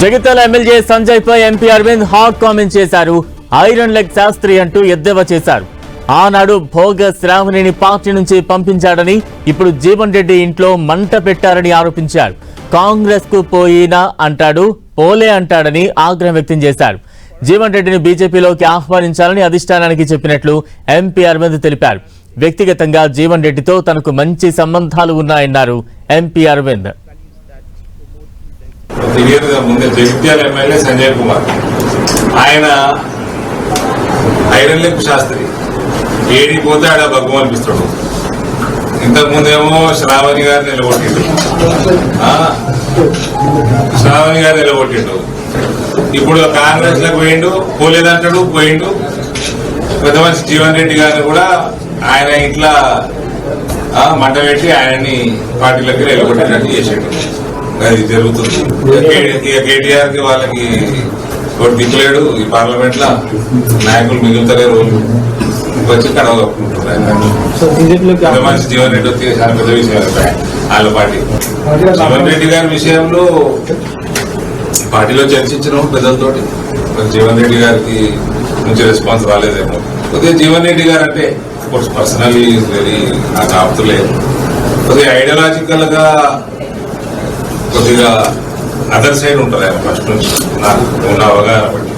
Jagtial MLA Sanjay పై MP Arvind hot comment చేశారు. Iron leg Sastry అంటూ ఎద్దేవా చేశారు. ఆనాడు భోగ శ్రావణిని పార్టీ నుంచి పంపించాడని, ఇప్పుడు జీవన్ రెడ్డి ఇంట్లో మంట పెట్టారని ఆరోపించారు. కాంగ్రెస్ కు పోయినా అంటాడు, పోలే అంటాడని ఆగ్రహం వ్యక్తం చేశారు. జీవన్ రెడ్డిని బీజేపీలోకి ఆహ్వానించాలని అధిష్టానానికి చెప్పినట్లు ఎంపీ అరవింద్ తెలిపారు. వ్యక్తిగతంగా జీవన్ రెడ్డితో తనకు మంచి సంబంధాలు ఉన్నాయన్నారు ఎంపీ అరవింద్. ముందే జగిత్యాల ఎమ్మెల్యే సంజయ్ కుమార్ ఆయన ఐరన్ లెగ్ శాస్త్రి ఏడిపోతే ఆడ భగ్గం అనిపిస్తాడు. ఇంతకుముందేమో శ్రావణి గారు నిలబొట్టిండు. ఇప్పుడు కాంగ్రెస్ లకు పోయిండు, పోలేదంటాడు, పోయిండు. పెద్ద మనిషి జీవన్ రెడ్డి గారిని కూడా ఆయన ఇట్లా మంట పెట్టి ఆయన్ని పార్టీలోకి నిలబొట్టినట్టు చేసాడు. అది జరుగుతుంది. కేటీఆర్ కి వాళ్ళకి ఒకటి దిక్కులేడు. ఈ పార్లమెంట్ లో నాయకులు మిగులుతలేరు, వచ్చి కడవ కప్పుకుంటున్నారు. మనిషి జీవన్ రెడ్డి వచ్చి చాలా పెద్ద విషయం వాళ్ళ పార్టీ. జీవన్ రెడ్డి గారి విషయంలో పార్టీలో చర్చించిన పెద్దలతోటి జీవన్ రెడ్డి గారికి నుంచి రెస్పాన్స్ రాలేదేమో. కొద్దిగా జీవన్ రెడ్డి గారు అంటే పర్సనలీ వెరీ నాకు ఆపుతులే. కొద్దిగా ఐడియాలజికల్ గా కొద్దిగా అదర్ సైడ్ ఉంటుంది ఆయన ఫస్ట్ నుంచి నాకు ఉన్న అవగాహన బట్టి.